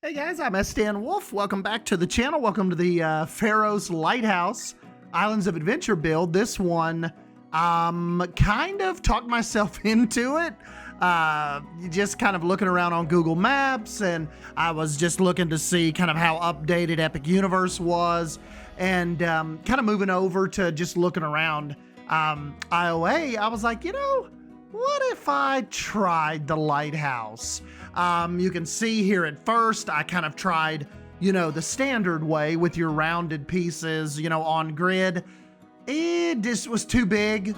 Hey guys, I'm S. Wolf. Welcome back to the channel. Welcome to the Pharaoh's Lighthouse Islands of Adventure build. This one, kind of talked myself into it. Just kind of looking around on Google Maps, and I was just looking to see kind of how updated Epic Universe was, and kind of moving over to just looking around IOA. I was like, what if I tried the Lighthouse? You can see here at first, I kind of tried, the standard way with your rounded pieces, on grid. It just was too big.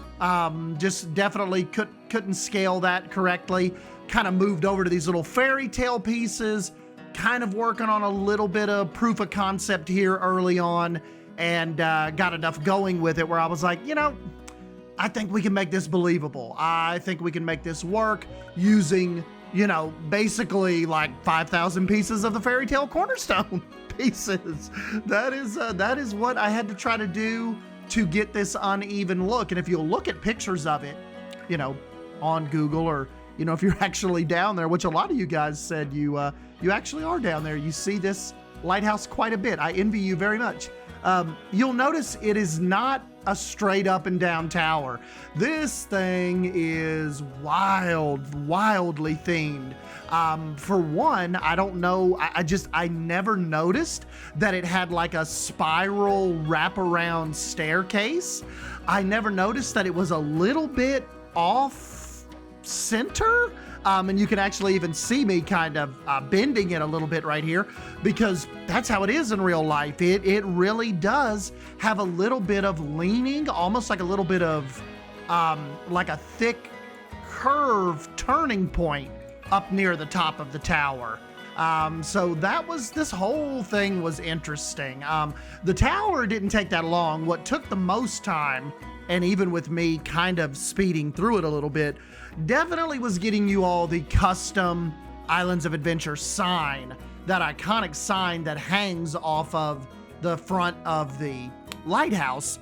Just definitely couldn't scale that correctly. Kind of moved over to these little fairy tale pieces, kind of working on a little bit of proof of concept here early on, and got enough going with it where I was like, I think we can make this believable. I think we can make this work using, basically like 5,000 pieces of the fairy tale cornerstone pieces. That is what I had to try to do to get this uneven look. And if you'll look at pictures of it, on Google, or, if you're actually down there, which a lot of you guys said you actually are down there, you see this lighthouse quite a bit. I envy you very much. You'll notice it is not a straight up and down tower. This thing is wildly themed. For one, I don't know, I never noticed that it had like a spiral wraparound staircase. I never noticed that it was a little bit off center. And you can actually even see me kind of bending it a little bit right here, because that's how it is in real life. It really does have a little bit of leaning, almost like a little bit of like a thick curve turning point up near the top of the tower. So this whole thing was interesting. The tower didn't take that long. What took the most time, and even with me kind of speeding through it a little bit, definitely was getting you all the custom Islands of Adventure sign, that iconic sign that hangs off of the front of the lighthouse.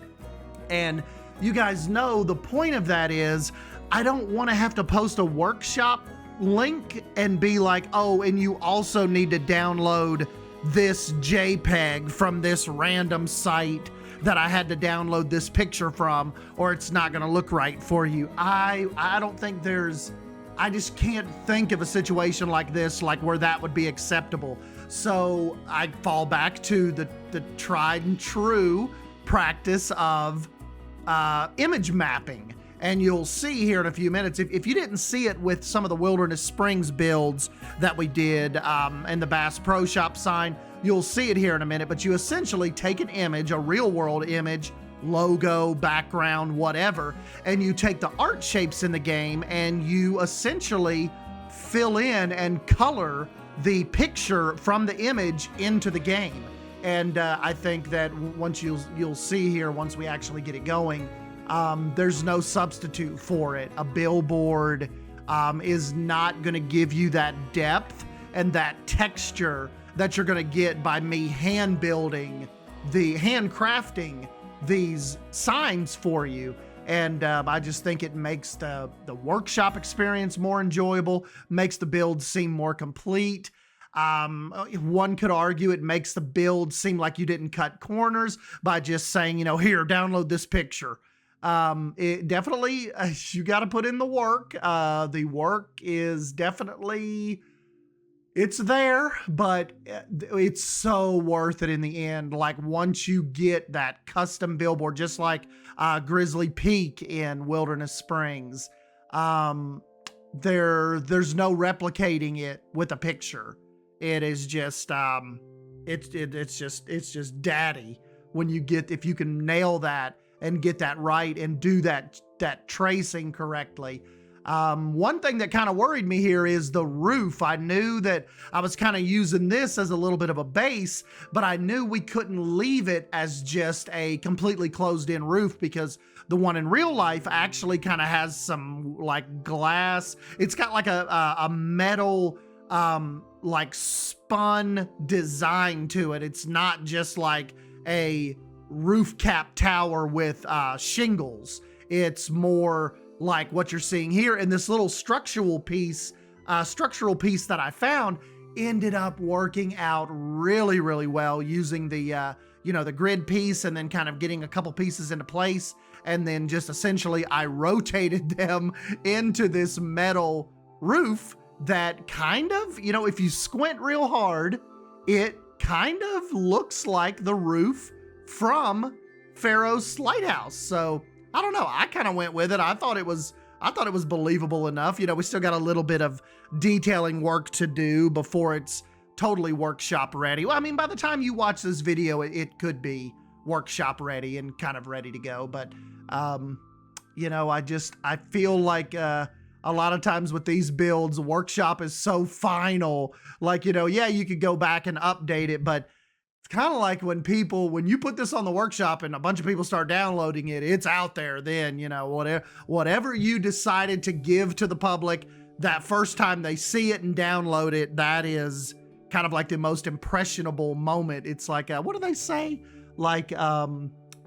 And you guys know the point of that is, I don't want to have to post a workshop link and be like, oh, and you also need to download this JPEG from this random site that I had to download this picture from, or it's not gonna look right for you. I don't think I just can't think of a situation like this, like where that would be acceptable. So I fall back to the tried and true practice of image mapping. And you'll see here in a few minutes, if you didn't see it with some of the Wilderness Springs builds that we did, and the Bass Pro Shop sign, you'll see it here in a minute, but you essentially take an image, a real world image, logo, background, whatever, and you take the art shapes in the game and you essentially fill in and color the picture from the image into the game. And I think that once you'll see here, once we actually get it going, there's no substitute for it. A billboard is not going to give you that depth and that texture that you're going to get by me handcrafting these signs for you. And I just think it makes the workshop experience more enjoyable, makes the build seem more complete. One could argue it makes the build seem like you didn't cut corners by just saying, here, download this picture. It definitely, you got to put in the work. The work is definitely, it's there, but it's so worth it in the end. Like once you get that custom billboard, just like Grizzly Peak in Wilderness Springs, there's no replicating it with a picture. It is just, it's just daddy when if you can nail that and get that right and do that tracing correctly. One thing that kind of worried me here is the roof. I knew that I was kind of using this as a little bit of a base, but I knew we couldn't leave it as just a completely closed in roof, because the one in real life actually kind of has some like glass. It's got like a metal, like spun design to it. It's not just like a roof cap tower with shingles. It's more like what you're seeing here. And this little structural piece that I found ended up working out really, really well using the, the grid piece and then kind of getting a couple pieces into place. And then just essentially I rotated them into this metal roof that kind of, if you squint real hard, it kind of looks like the roof from Pharaoh's Lighthouse. So I don't know. I kind of went with it. I thought it was believable enough. We still got a little bit of detailing work to do before it's totally workshop ready. Well, I mean, by the time you watch this video, it could be workshop ready and kind of ready to go. But, I feel like, a lot of times with these builds, workshop is so final. Like, you could go back and update it, but it's kind of like when you put this on the workshop and a bunch of people start downloading it, it's out there then, whatever you decided to give to the public that first time they see it and download it, that is kind of like the most impressionable moment. It's like, what do they say? Like,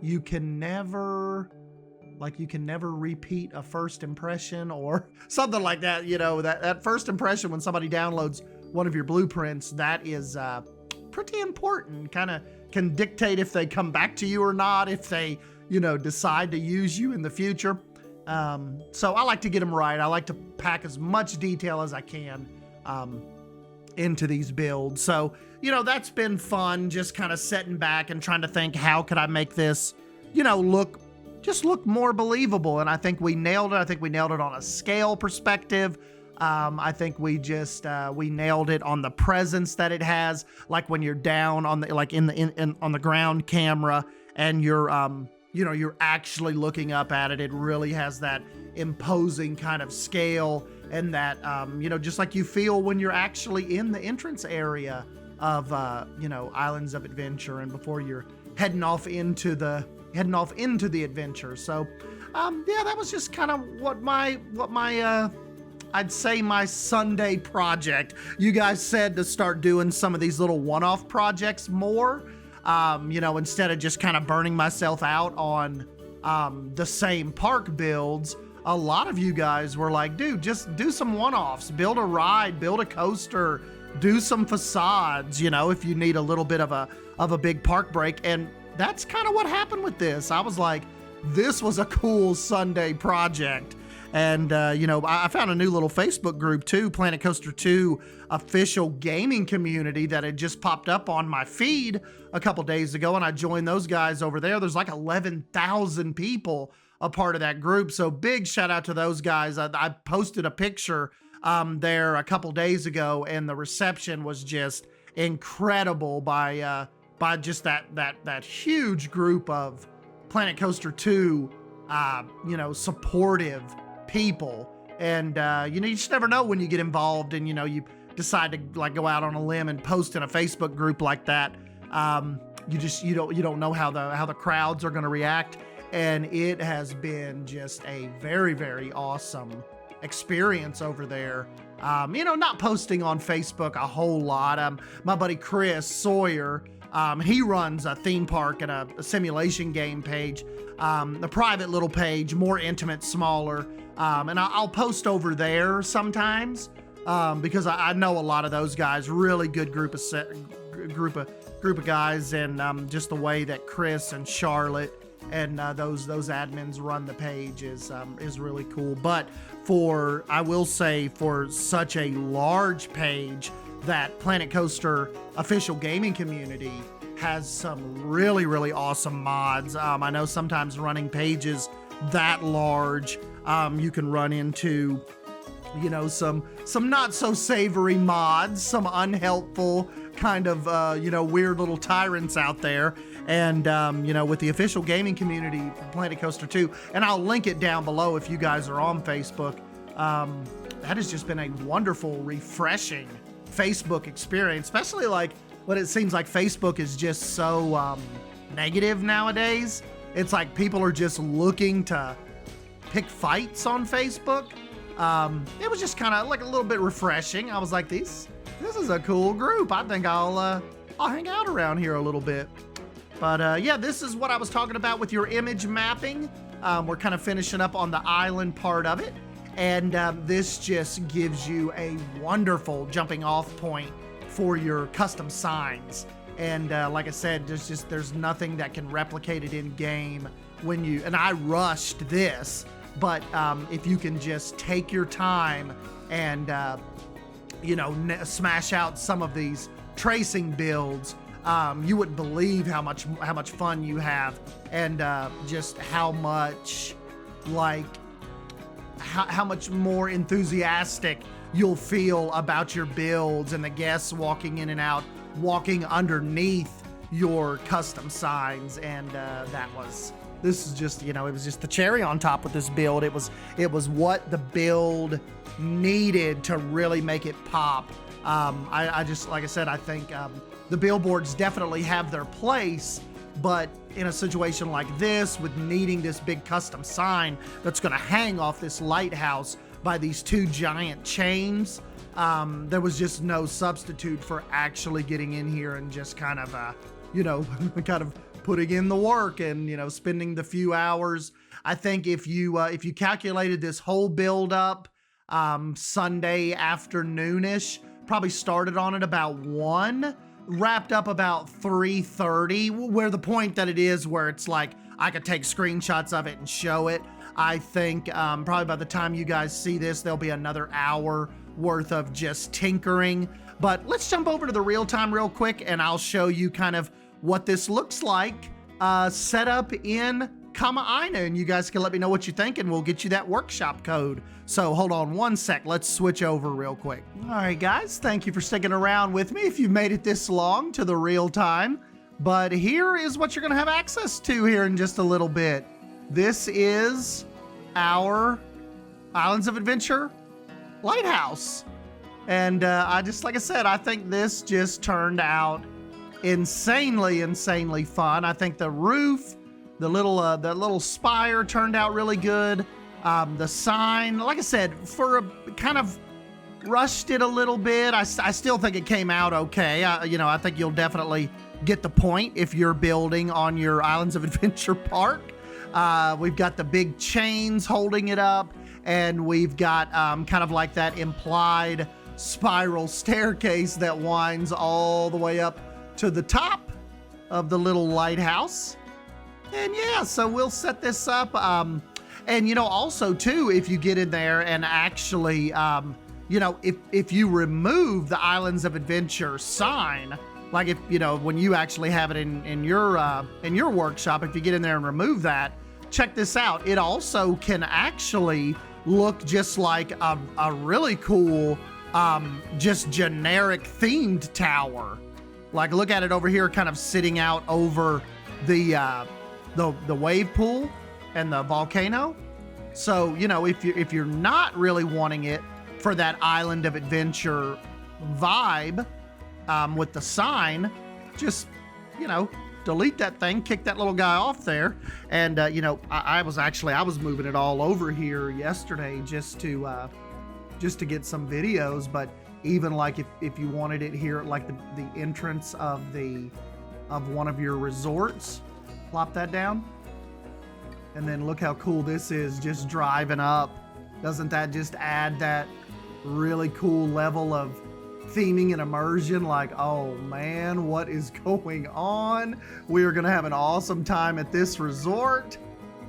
you can never repeat a first impression or something like that. That first impression when somebody downloads one of your blueprints, that is pretty important. Kind of can dictate if they come back to you or not, if they, decide to use you in the future. So I like to get them right. I like to pack as much detail as I can into these builds. So, that's been fun, just kind of sitting back and trying to think, how could I make this, look more believable? And I think we nailed it. I think we nailed it on a scale perspective. I think we nailed it on the presence that it has. Like when you're down on the, on the ground camera and you're actually looking up at it. It really has that imposing kind of scale and that, just like you feel when you're actually in the entrance area of, Islands of Adventure and before you're heading off into the adventure. So, that was just kind of what my I'd say my Sunday project. You guys said to start doing some of these little one-off projects more, instead of just kind of burning myself out on the same park builds. A lot of you guys were like, dude, just do some one-offs, build a ride, build a coaster, do some facades, if you need a little bit of a big park break. And that's kind of what happened with this. I was like, this was a cool Sunday project. And, I found a new little Facebook group too, Planet Coaster 2 official gaming community that had just popped up on my feed a couple days ago. And I joined those guys over there. There's like 11,000 people a part of that group. So big shout out to those guys. I posted a picture there a couple days ago and the reception was just incredible by just that huge group of Planet Coaster 2, supportive people. And, you just never know when you get involved and, you decide to like go out on a limb and post in a Facebook group like that. You don't know how the crowds are going to react. And it has been just a very, very awesome experience over there. Not posting on Facebook a whole lot. My buddy Chris Sawyer, he runs a theme park and a simulation game page, a private little page, more intimate, smaller. And I'll post over there sometimes, because I know a lot of those guys, really good group of guys. And, just the way that Chris and Charlotte and, those admins run the page is really cool. But I will say for such a large page, that Planet Coaster official gaming community has some really, really awesome mods. I know sometimes running pages that large, you can run into, some not so savory mods, some unhelpful kind of, weird little tyrants out there. And, with the official gaming community for Planet Coaster 2, and I'll link it down below if you guys are on Facebook. That has just been a wonderful, refreshing Facebook experience, especially like when it seems like Facebook is just so negative nowadays. It's like people are just looking to pick fights on Facebook. It was just kind of like a little bit refreshing. I was like, this is a cool group. I think I'll hang out around here a little bit. But this is what I was talking about with your image mapping. We're kind of finishing up on the island part of it. And this just gives you a wonderful jumping off point for your custom signs. And like I said, there's nothing that can replicate it in game when you, and I rushed this, but if you can just take your time and smash out some of these tracing builds, you wouldn't believe how much fun you have, and just how much how much more enthusiastic you'll feel about your builds and the guests walking in and out, walking underneath your custom signs. And this is just, it was just the cherry on top with this build. It was what the build needed to really make it pop. I just, like I said, I think the billboards definitely have their place, but in a situation like this, with needing this big custom sign that's going to hang off this lighthouse by these two giant chains, there was just no substitute for actually getting in here and just kind of, kind of putting in the work and, spending the few hours. I think if you calculated this whole build up Sunday afternoonish, probably started on it about 1, wrapped up about 3:30, where the point that it is where it's like I could take screenshots of it and show it. I think probably by the time you guys see this, there'll be another hour worth of just tinkering. But let's jump over to the real time real quick, and I'll show you kind of what this looks like set up in Kama-Ina, and you guys can let me know what you think, and we'll get you that workshop code. So hold on one sec, let's switch over real quick. All right, guys, thank you for sticking around with me if you've made it this long to the real time. But here is what you're gonna have access to here in just a little bit. This is our Islands of Adventure Lighthouse. And like I said, I think this just turned out insanely fun. I think the roof, the little spire turned out really good. The sign, like I said, for a kind of rushed it a little bit. I still think it came out okay. I think you'll definitely get the point if you're building on your Islands of Adventure park. We've got the big chains holding it up, and we've got kind of like that implied spiral staircase that winds all the way up to the top of the little lighthouse. And yeah, so we'll set this up. And also too, if you get in there and actually, if you remove the Islands of Adventure sign, like if, when you actually have it in your workshop, if you get in there and remove that, check this out. It also can actually look just like a really cool, just generic themed tower. Like, look at it over here, kind of sitting out over the wave pool and the volcano. So, if you're not really wanting it for that Island of Adventure vibe with the sign, just, delete that thing, kick that little guy off there. And, I was moving it all over here yesterday just to get some videos. But even like if you wanted it here at like the entrance of one of your resorts, plop that down. And then look how cool this is just driving up. Doesn't that just add that really cool level of theming and immersion? Like, oh man, what is going on? We are gonna have an awesome time at this resort.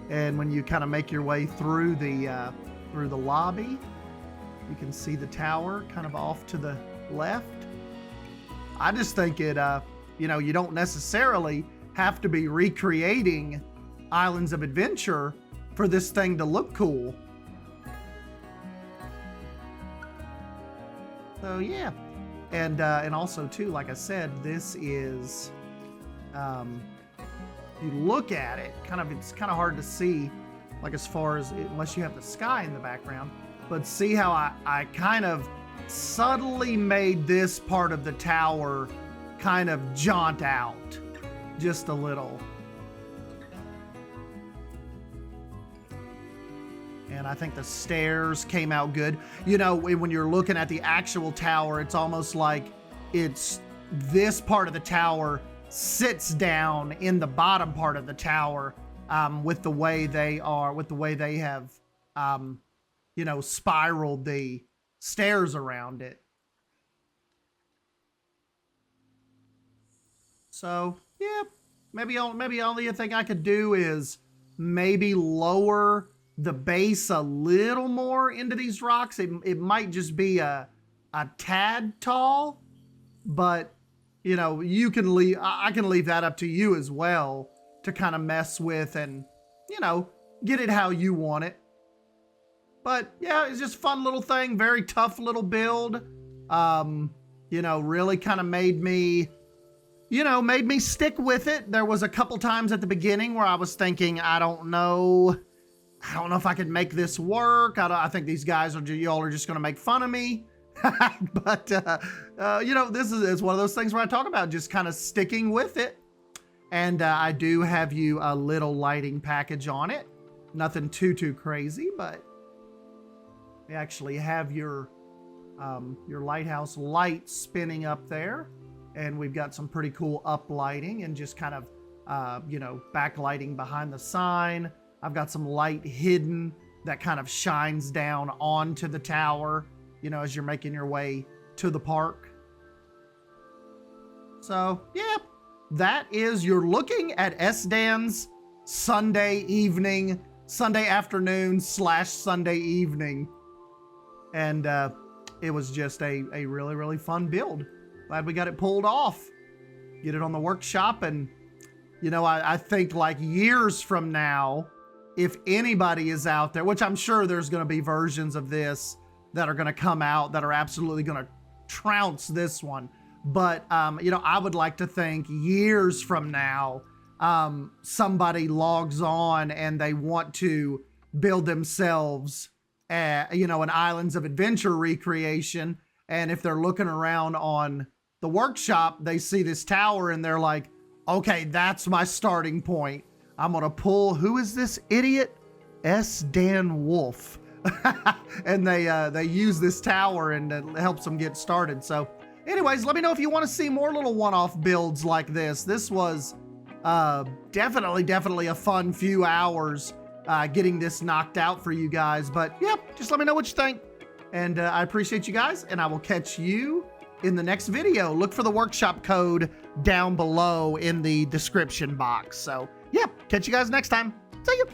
And when you kind of make your way through the lobby, you can see the tower kind of off to the left. I just think it, you don't necessarily have to be recreating Islands of Adventure for this thing to look cool. So yeah, and also too, like I said, this is, you look at it, it's kind of hard to see, like as far as, unless you have the sky in the background. But see how I kind of subtly made this part of the tower kind of jaunt out just a little. And I think the stairs came out good. When you're looking at the actual tower, it's almost like it's this part of the tower sits down in the bottom part of the tower, with the way they have, spiraled the stairs around it. So yeah, maybe only thing I could do is maybe lower the base a little more into these rocks. It might just be a tad tall, but you know, you can leave, I can leave that up to you as well to kind of mess with and, you know, get it how you want it. But yeah, it's just a fun little thing, very tough little build. You know, really kind of made me stick with it. There was a couple times at the beginning where I was thinking, I don't know if I could make this work. I think these guys y'all are just going to make fun of me. But, you know, this is one of those things where I talk about just kind of sticking with it. And I do have you a little lighting package on it. Nothing too crazy, but we actually have your lighthouse light spinning up there. And we've got some pretty cool up lighting and just kind of, you know, backlighting behind the sign. I've got some light hidden that kind of shines down onto the tower, you know, as you're making your way to the park. So, yeah, that is, you're looking at SDan's Sunday afternoon / Sunday evening. And it was just a really fun build. Glad we got it pulled off. Get it on the workshop. And, you know, I think like years from now, if anybody is out there, which I'm sure there's going to be versions of this that are going to come out that are absolutely going to trounce this one. But, you know, I would like to think years from now, somebody logs on and they want to build themselves, you know, an Islands of Adventure recreation. And if they're looking around on the workshop, they see this tower and they're like, okay, that's my starting point. I'm going to pull, who is this idiot? SDan Wolf. And they use this tower and it helps them get started. So anyways, let me know if you want to see more little one-off builds like this. This was definitely a fun few hours getting this knocked out for you guys. But yeah, just let me know what you think. And I appreciate you guys, and I will catch you in the next video. Look for the workshop code down below in the description box. So yeah, catch you guys next time. See you.